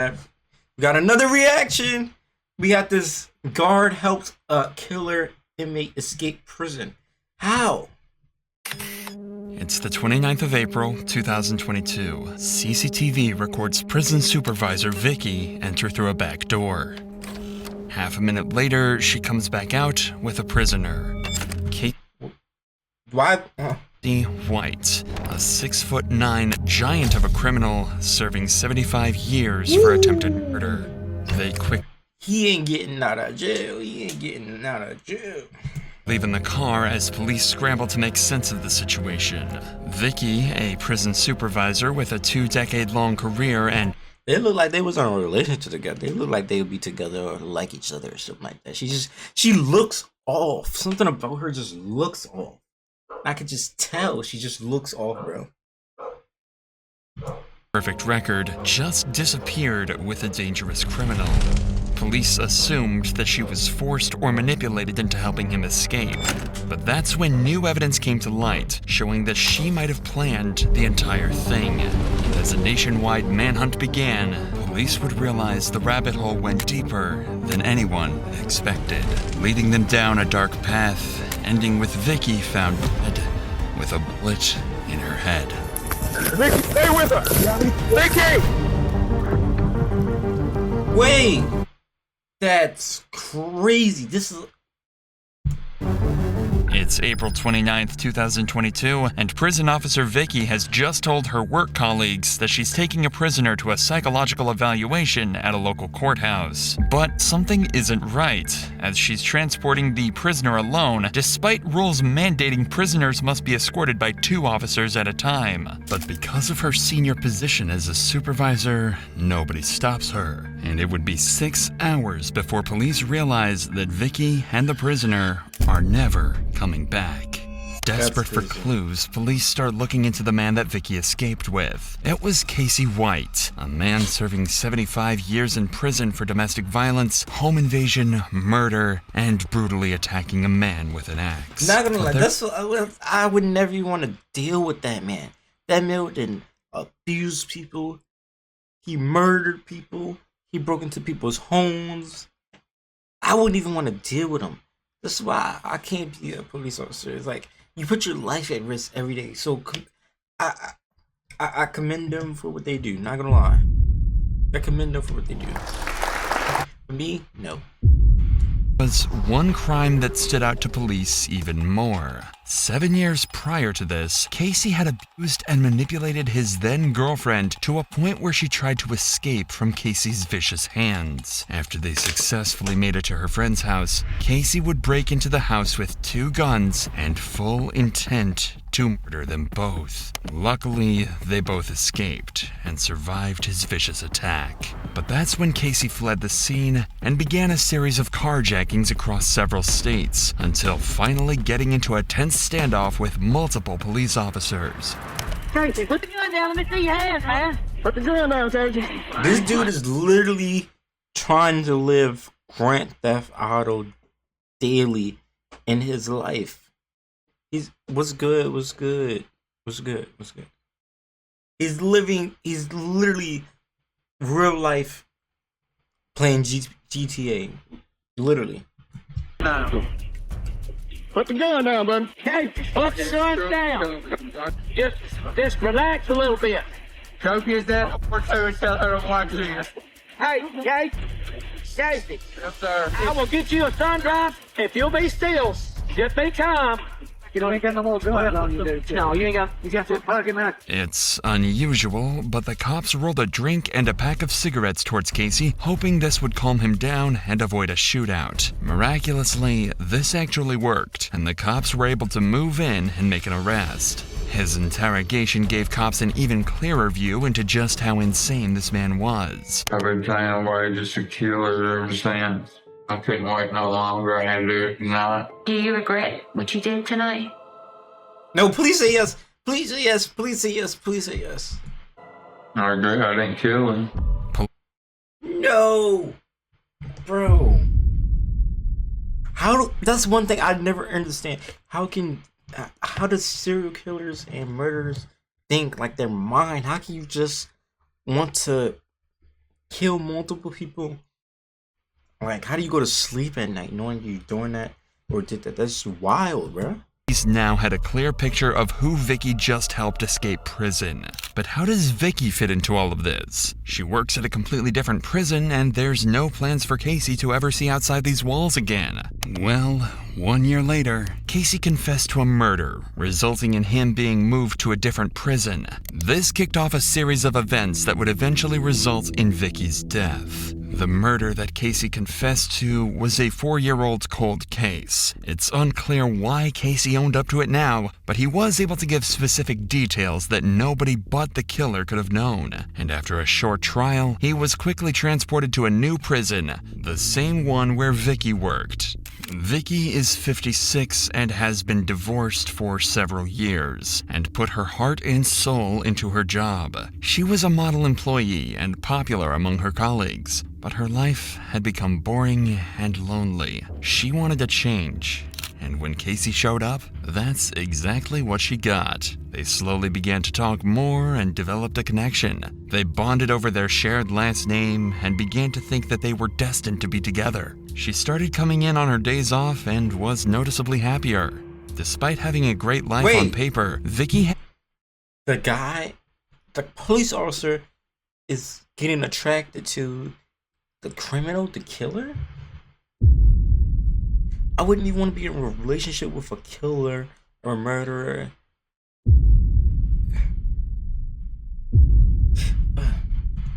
We got another reaction. We got this guard helped a killer inmate escape prison. How? It's the 29th of April, 2022. CCTV records prison supervisor Vicky enter through a back door. Half a minute later, she comes back out with a prisoner. Casey Why? White, a 6'9" giant of a criminal serving 75 years for attempted murder. They quickly He ain't getting out of jail. He ain't getting out of jail. leave in the car as police scramble to make sense of the situation. Vicky, a prison supervisor with a 2-decade-long career and They look like they was on a relationship together. They look like they would be together or like each other or something like that. She looks off. Something about her just looks off. I could just tell she just looks off, bro. perfect record just disappeared with a dangerous criminal. Police assumed that she was forced or manipulated into helping him escape. But that's when new evidence came to light, showing that she might have planned the entire thing. As a nationwide manhunt began, police would realize the rabbit hole went deeper than anyone expected, leading them down a dark path, ending with Vicky found dead with a bullet in her head. Vicky, stay with her! Vicky! Wait! That's crazy. This is... It's April 29th, 2022, and prison officer Vicky has just told her work colleagues that she's taking a prisoner to a psychological evaluation at a local courthouse. But something isn't right, as she's transporting the prisoner alone, despite rules mandating prisoners must be escorted by 2 officers at a time. But because of her senior position as a supervisor, nobody stops her, and it would be 6 hours before police realize that Vicky and the prisoner are never coming back. Desperate for clues, police start looking into the man that Vicky escaped with. It was Casey White, a man serving 75 years in prison for domestic violence, home invasion, murder, and brutally attacking a man with an axe. Not gonna lie, that's what, I would never even want to deal with that man. That man didn't abuse people. He murdered people. He broke into people's homes. I wouldn't even want to deal with him. That's why I can't be a police officer. It's like you put your life at risk every day. So I commend them for what they do. Not gonna lie, I commend them for what they do. For me, no. Was one crime that stood out to police even more. 7 years prior to this, Casey had abused and manipulated his then-girlfriend to a point where she tried to escape from Casey's vicious hands. After they successfully made it to her friend's house, Casey would break into the house with 2 guns and full intent to murder them both. Luckily, they both escaped and survived his vicious attack. But that's when Casey fled the scene and began a series of carjackings across several states, until finally getting into a tense standoff with multiple police officers. Casey, put the gun down. Let me see your hands, man. Put the gun down, Casey. This dude is literally trying to live Grand Theft Auto daily in his life. What's good. He's literally real life playing GTA. Literally. No. Put the gun down, bud. Hey, put the gun down. Just relax a little bit. Trophy is that? Tell her to watch this. Hey, Casey. Yes, sir. I will get you a sunrise if you'll be still. Just be calm. You ain't got no more gun on you, dude. No, you got to plug him out. It's unusual, but the cops rolled a drink and a pack of cigarettes towards Casey, hoping this would calm him down and avoid a shootout. Miraculously, this actually worked, and the cops were able to move in and make an arrest. His interrogation gave cops an even clearer view into just how insane this man was. I've been trying to wait just to kill her ever since. I couldn't wait no longer. I had to do it tonight. Do you regret what you did tonight? No, please say yes. Please say yes. Please say yes. Please say yes. I regret I didn't kill him. No, bro. That's one thing I never understand. How does serial killers and murderers think like their mind? How can you just want to kill multiple people. Like, how do you go to sleep at night knowing you're doing that or did that? That's just wild, bro. Police now had a clear picture of who Vicky just helped escape prison. But how does Vicky fit into all of this? She works at a completely different prison, and there's no plans for Casey to ever see outside these walls again. Well, 1 year later, Casey confessed to a murder, resulting in him being moved to a different prison. This kicked off a series of events that would eventually result in Vicky's death. The murder that Casey confessed to was a 4-year-old cold case. It's unclear why Casey owned up to it now, but he was able to give specific details that nobody but the killer could have known. And after a short trial, he was quickly transported to a new prison, the same one where Vicky worked. Vicky is 56 and has been divorced for several years and put her heart and soul into her job. She was a model employee and popular among her colleagues, but her life had become boring and lonely. She wanted a change. And when Casey showed up, that's exactly what she got. They slowly began to talk more and developed a connection. They bonded over their shared last name and began to think that they were destined to be together. She started coming in on her days off and was noticeably happier. Despite having a great life on paper, Vicky the police officer is getting attracted to the criminal, the killer? I wouldn't even want to be in a relationship with a killer or a murderer.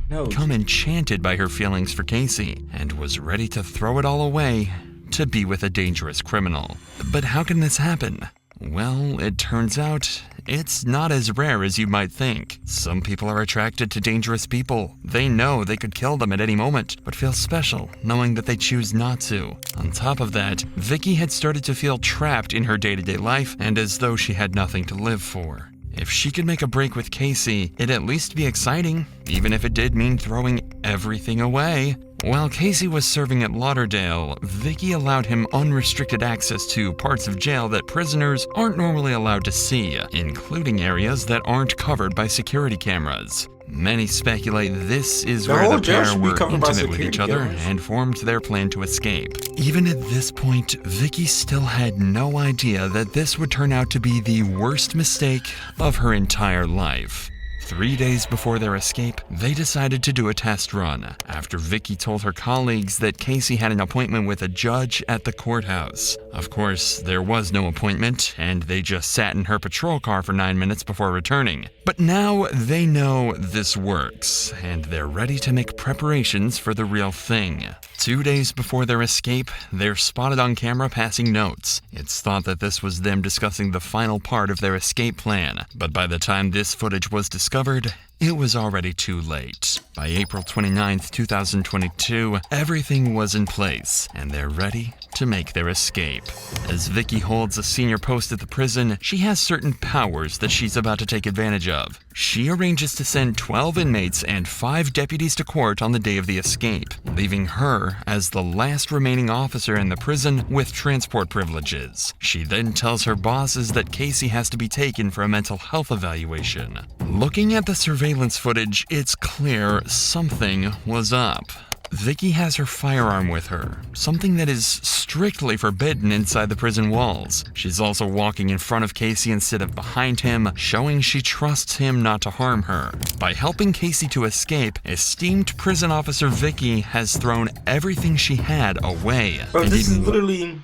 No. become enchanted by her feelings for Casey and was ready to throw it all away to be with a dangerous criminal. But how can this happen? Well, it turns out it's not as rare as you might think. Some people are attracted to dangerous people. They know they could kill them at any moment, but feel special knowing that they choose not to. On top of that, Vicky had started to feel trapped in her day-to-day life and as though she had nothing to live for. If she could make a break with Casey, it'd at least be exciting, even if it did mean throwing everything away. While Casey was serving at Lauderdale, Vicky allowed him unrestricted access to parts of jail that prisoners aren't normally allowed to see, including areas that aren't covered by security cameras. Many speculate this is where the pair were intimate with each other and formed their plan to escape. Even at this point, Vicky still had no idea that this would turn out to be the worst mistake of her entire life. 3 days before their escape, they decided to do a test run after Vicky told her colleagues that Casey had an appointment with a judge at the courthouse. Of course, there was no appointment, and they just sat in her patrol car for 9 minutes before returning. But now they know this works, and they're ready to make preparations for the real thing. 2 days before their escape, they're spotted on camera passing notes. It's thought that this was them discussing the final part of their escape plan, but by the time this footage was discovered, it was already too late. By April 29th, 2022, everything was in place, and they're ready to make their escape. As Vicky holds a senior post at the prison, she has certain powers that she's about to take advantage of. She arranges to send 12 inmates and 5 deputies to court on the day of the escape, leaving her as the last remaining officer in the prison with transport privileges. She then tells her bosses that Casey has to be taken for a mental health evaluation. Looking at the surveillance footage, it's clear something was up. Vicky has her firearm with her, something that is strictly forbidden inside the prison walls. She's also walking in front of Casey instead of behind him, showing she trusts him not to harm her. By helping Casey to escape, esteemed prison officer Vicky has thrown everything she had away. Bro, this is literally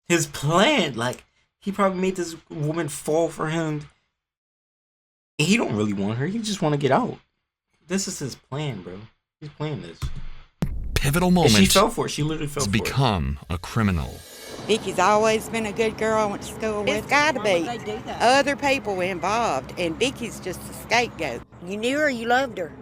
his plan. Like, he probably made this woman fall for him. He don't really want her. He just want to get out. This is his plan, bro. He's playing this. Pivotal moment. And she fell for it. She literally fell for it. To become a criminal. Vicky's always been a good girl I went to school with. It's got to be other people involved, and Vicky's just a scapegoat. You knew her, you loved her.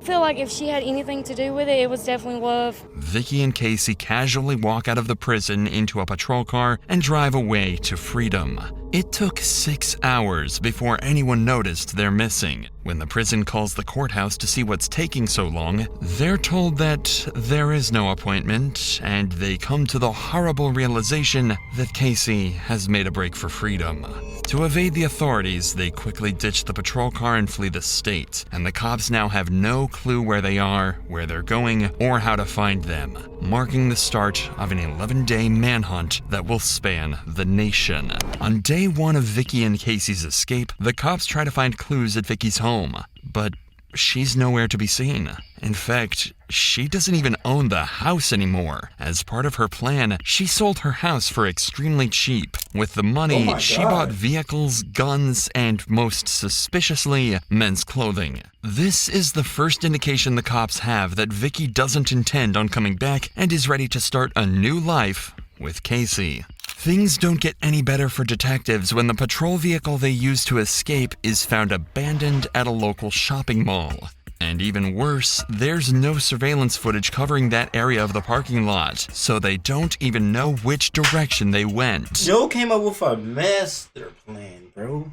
I feel like if she had anything to do with it, it was definitely love. Vicky and Casey casually walk out of the prison into a patrol car and drive away to freedom. It took 6 hours before anyone noticed they're missing. When the prison calls the courthouse to see what's taking so long, they're told that there is no appointment, and they come to the horrible realization that Casey has made a break for freedom. To evade the authorities, they quickly ditch the patrol car and flee the state, and the cops now have no clue where they are, where they're going, or how to find them, marking the start of an 11-day manhunt that will span the nation. On day 1 of Vicky and Casey's escape, the cops try to find clues at Vicky's home, but she's nowhere to be seen. In fact, she doesn't even own the house anymore. As part of her plan, she sold her house for extremely cheap. With the money, she bought vehicles, guns, and most suspiciously, men's clothing. This is the first indication the cops have that Vicky doesn't intend on coming back and is ready to start a new life with Casey. Things don't get any better for detectives when the patrol vehicle they used to escape is found abandoned at a local shopping mall. And even worse, there's no surveillance footage covering that area of the parking lot, so they don't even know which direction they went. Joe came up with a master plan, bro.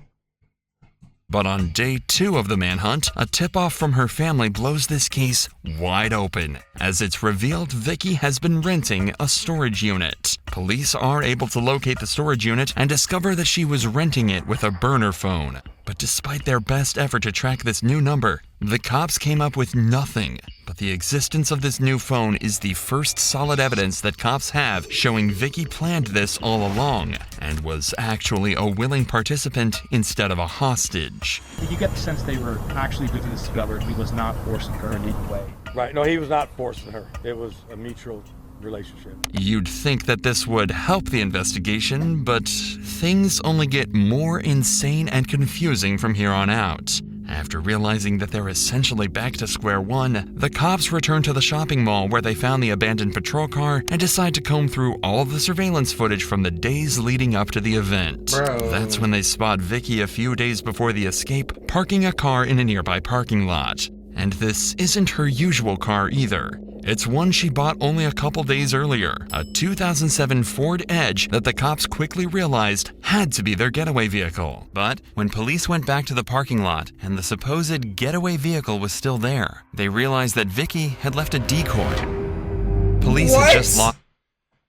But on day 2 of the manhunt, a tip-off from her family blows this case wide open, as it's revealed Vicky has been renting a storage unit. Police are able to locate the storage unit and discover that she was renting it with a burner phone. But despite their best effort to track this new number, the cops came up with nothing. But the existence of this new phone is the first solid evidence that cops have showing Vicky planned this all along and was actually a willing participant instead of a hostage. Did you get the sense they were actually going to discover he was not forcing her in any way? Right. No, he was not forcing her. It was a mutual relationship. You'd think that this would help the investigation, but things only get more insane and confusing from here on out. After realizing that they're essentially back to square one, the cops return to the shopping mall where they found the abandoned patrol car and decide to comb through all of the surveillance footage from the days leading up to the event. Bro. That's when they spot Vicky a few days before the escape, parking a car in a nearby parking lot. And this isn't her usual car either. It's one she bought only a couple days earlier, a 2007 Ford Edge that the cops quickly realized had to be their getaway vehicle. But when police went back to the parking lot and the supposed getaway vehicle was still there, they realized that Vicky had left a decoy. Police had just lost.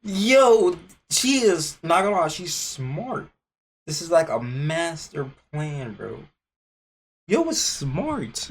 Yo, she is, not gonna lie, she's smart. This is like a master plan, bro. Yo, it's smart.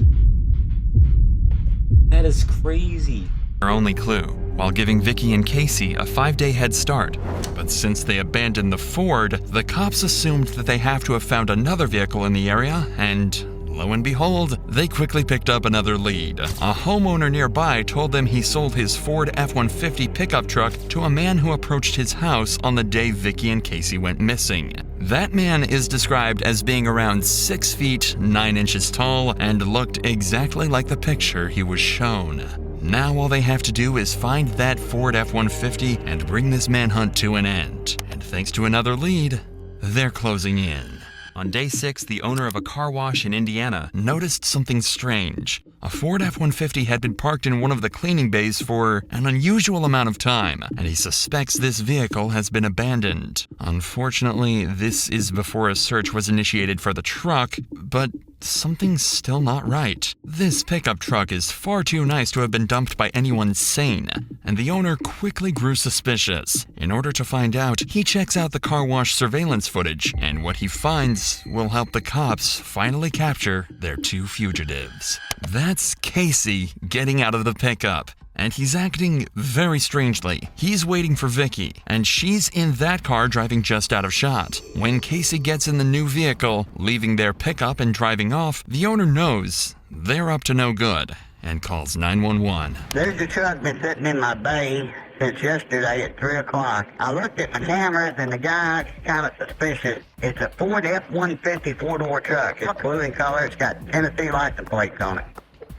That is crazy. Her only clue, while giving Vicky and Casey a 5-day head start. But since they abandoned the Ford, the cops assumed that they have to have found another vehicle in the area, and lo and behold, they quickly picked up another lead. A homeowner nearby told them he sold his Ford F-150 pickup truck to a man who approached his house on the day Vicky and Casey went missing. That man is described as being around 6 feet 9 inches tall and looked exactly like the picture he was shown. Now all they have to do is find that Ford F-150 and bring this manhunt to an end. And thanks to another lead, they're closing in. On day 6, the owner of a car wash in Indiana noticed something strange. A Ford F-150 had been parked in one of the cleaning bays for an unusual amount of time, and he suspects this vehicle has been abandoned. Unfortunately, this is before a search was initiated for the truck, but something's still not right. This pickup truck is far too nice to have been dumped by anyone sane, and the owner quickly grew suspicious. In order to find out, he checks out the car wash surveillance footage, and what he finds will help the cops finally capture their 2 fugitives. That's Casey getting out of the pickup. And he's acting very strangely. He's waiting for Vicky, and she's in that car driving just out of shot. When Casey gets in the new vehicle, leaving their pickup and driving off, the owner knows they're up to no good and calls 911. There's a truck been sitting in my bay since yesterday at 3 o'clock. I looked at my cameras and the guy's kind of suspicious. It's a Ford F-150 4-door truck. It's blue in color. It's got Tennessee license plates on it.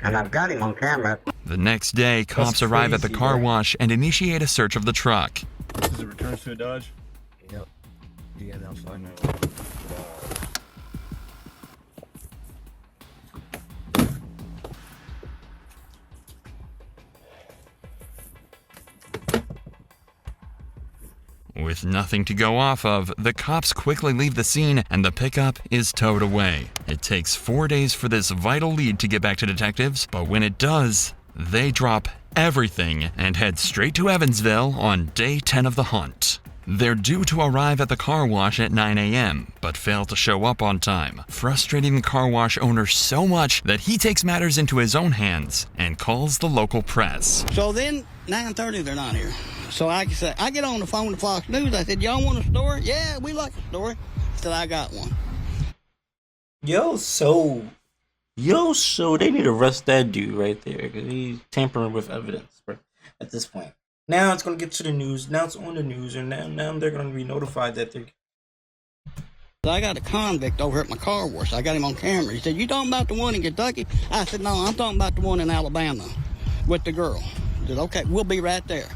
And I've got him on camera. The next day, cops arrive at the car wash and initiate a search of the truck. Does it return to a Dodge? Yep. Yeah, that's fine. With nothing to go off of, the cops quickly leave the scene and the pickup is towed away. It takes 4 days for this vital lead to get back to detectives, but when it does, they drop everything and head straight to Evansville on day 10 of the hunt. They're due to arrive at the car wash at 9 a.m., but fail to show up on time, frustrating the car wash owner so much that he takes matters into his own hands and calls the local press. So then, 9:30, they're not here. So I get on the phone to Fox News. I said, y'all want a story? Yeah, we like a story. I said, I got one. So they need to arrest that dude right there because he's tampering with evidence at this point. Now it's going to get to the news. Now it's on the news, and now they're going to be notified that they're... I got a convict over at my car wash. I got him on camera. He said, you talking about the one in Kentucky? I said, no, I'm talking about the one in Alabama with the girl. He said, okay, we'll be right there.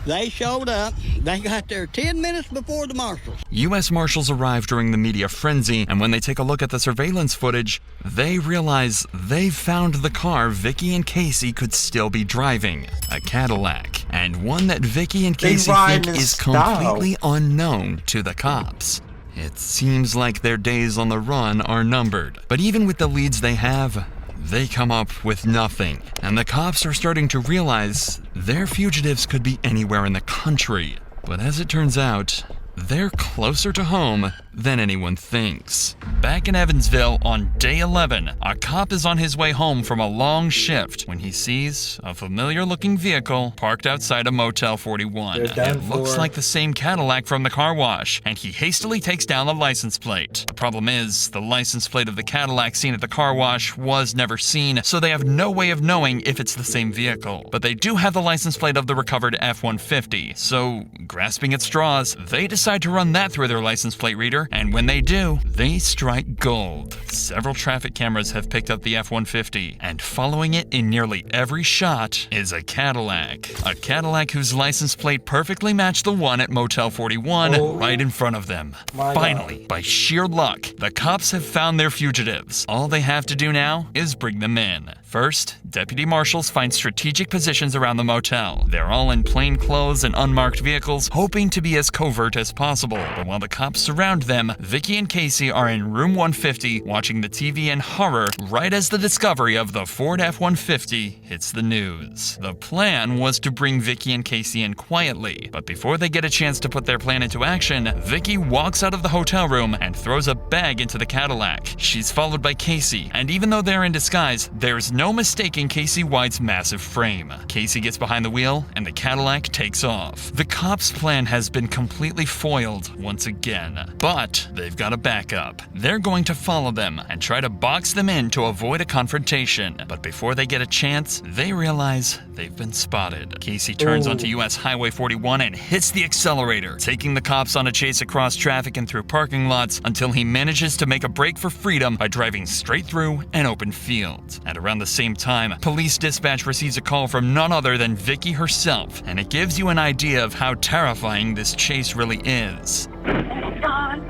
They showed up. They got there 10 minutes before the marshals. U.S. Marshals arrive during the media frenzy, and when they take a look at the surveillance footage, they realize they've found the car Vicky and Casey could still be driving, a Cadillac, and one that Vicky and Casey think is completely unknown to the cops. It seems like their days on the run are numbered, but even with the leads they have, they come up with nothing, and the cops are starting to realize their fugitives could be anywhere in the country. But as it turns out, they're closer to home than anyone thinks. Back in Evansville on day 11, a cop is on his way home from a long shift when he sees a familiar-looking vehicle parked outside a Motel 41. It looks like the same Cadillac from the car wash, and he hastily takes down the license plate. The problem is, the license plate of the Cadillac seen at the car wash was never seen, so they have no way of knowing if it's the same vehicle. But they do have the license plate of the recovered F-150, so grasping at straws, they decide to run that through their license plate reader, and when they do, they strike gold. Several traffic cameras have picked up the F-150, and following it in nearly every shot is a Cadillac. A Cadillac whose license plate perfectly matched the one at Motel 41 right in front of them. Finally, by sheer luck, the cops have found their fugitives. All they have to do now is bring them in. First, deputy marshals find strategic positions around the motel. They're all in plain clothes and unmarked vehicles, hoping to be as covert as possible. But while the cops surround them, Vicky and Casey are in room 150 watching the TV in horror right as the discovery of the Ford F-150 hits the news. The plan was to bring Vicky and Casey in quietly, but before they get a chance to put their plan into action, Vicky walks out of the hotel room and throws a bag into the Cadillac. She's followed by Casey, and even though they're in disguise, there's no mistaking Casey White's massive frame. Casey gets behind the wheel, and the Cadillac takes off. The cops' plan has been completely foiled once again, but they've got a backup. They're going to follow them and try to box them in to avoid a confrontation, but before they get a chance, they realize they've been spotted. Casey turns onto US Highway 41 and hits the accelerator, taking the cops on a chase across traffic and through parking lots until he manages to make a break for freedom by driving straight through an open field. At around the same time, police dispatch receives a call from none other than Vicky herself, and it gives you an idea of how terrifying this chase really is. God.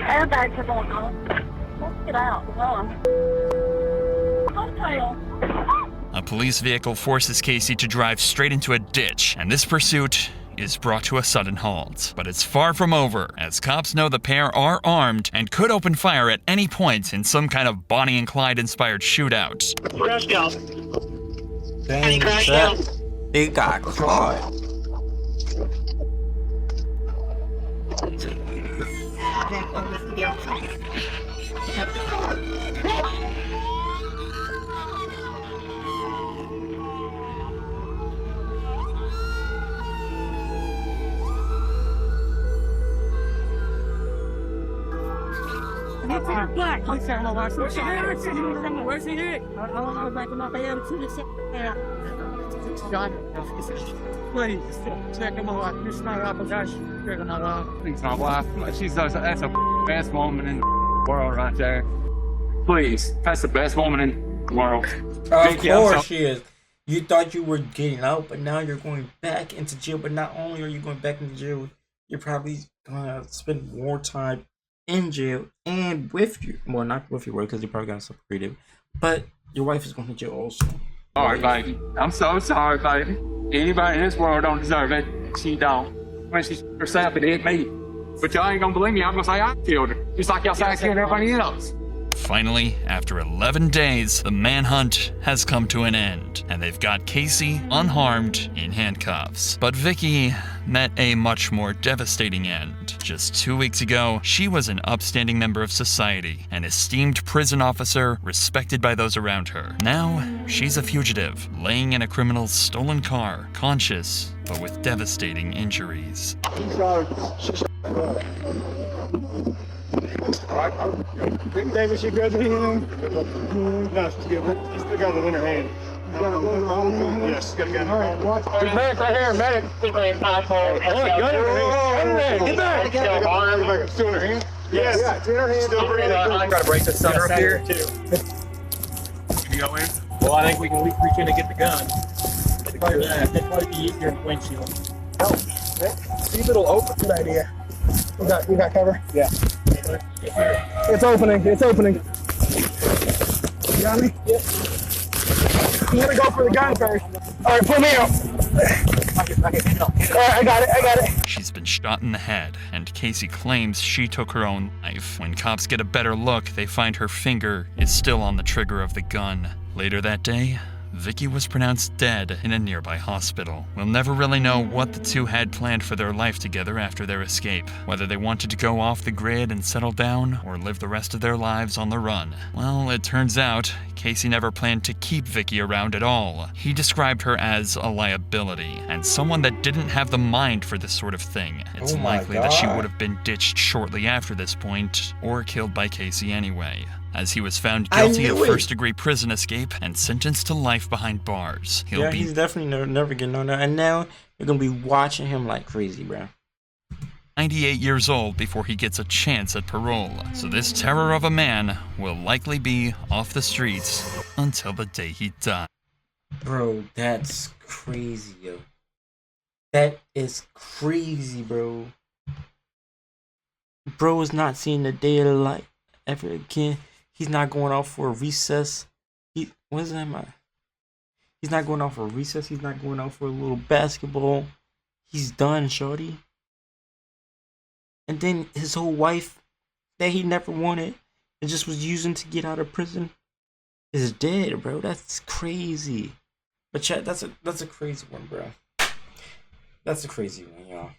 Airbags are going on. Let's get out. Run. A police vehicle forces Casey to drive straight into a ditch, and this pursuit is brought to a sudden halt. But it's far from over, as cops know the pair are armed and could open fire at any point in some kind of Bonnie and Clyde inspired shootout. Crash out. Dang, crash out. They got caught. Please, check him out. It's not up, guys. It's my wife. That's a best woman in the world right there. Please, that's the best woman in the world. Of course she is. You thought you were getting out, but now you're going back into jail. But not only are you going back into jail, you're probably going to spend more time in jail and with you. Well, not with your wife because you're probably going to separate it. But your wife is going to jail also. Sorry, baby. I'm so sorry, baby. Anybody in this world don't deserve it. She don't. when she herself, it hit me. But y'all ain't gonna believe me. I'm gonna say I killed her. Just like y'all say I killed everybody else. Finally, after 11 days, the manhunt has come to an end, and they've got Casey unharmed in handcuffs. But Vicky met a much more devastating end. Just 2 weeks ago, she was an upstanding member of society, an esteemed prison officer respected by those around her. Now, she's a fugitive, laying in a criminal's stolen car, conscious, but with devastating injuries. David, she graduated anything? No, she's good. She's still got it in her hand. Yes, she's got a gun in her hand. There's medic right here, medic. Gun in her hand. Get back. It's still in her hand? Yes. Yeah, it's in her hand. Still breathing. I gotta break this sucker up here. Can you go in? Well, I think we can reach in and get the gun. That'd probably be easier in the windshield. Oh, see if it'll open. Good idea. You got cover? Yeah. It's opening. It's opening. You got me? Yep. I'm gonna go for the gun first. All right, pull me out. All right, I got it. She's been shot in the head, and Casey claims she took her own life. When cops get a better look, they find her finger is still on the trigger of the gun. Later that day, Vicky was pronounced dead in a nearby hospital. We'll never really know what the two had planned for their life together after their escape. Whether they wanted to go off the grid and settle down, or live the rest of their lives on the run. Well, it turns out, Casey never planned to keep Vicky around at all. He described her as a liability, and someone that didn't have the mind for this sort of thing. It's likely that she would have been ditched shortly after this point, or killed by Casey anyway, as he was found guilty of first-degree prison escape and sentenced to life behind bars. He's definitely never getting on that. And now you're gonna be watching him like crazy, bro. 98 years old before he gets a chance at parole. So this terror of a man will likely be off the streets until the day he dies. Bro, that's crazy, yo. That is crazy, bro. Bro is not seeing the day of light ever again. He's not going out for a recess. He's not going out for a recess. He's not going out for a little basketball. He's done, shorty. And then his whole wife that he never wanted and just was using to get out of prison is dead, bro. That's crazy. But chat, that's a crazy one, bro. That's a crazy one, y'all.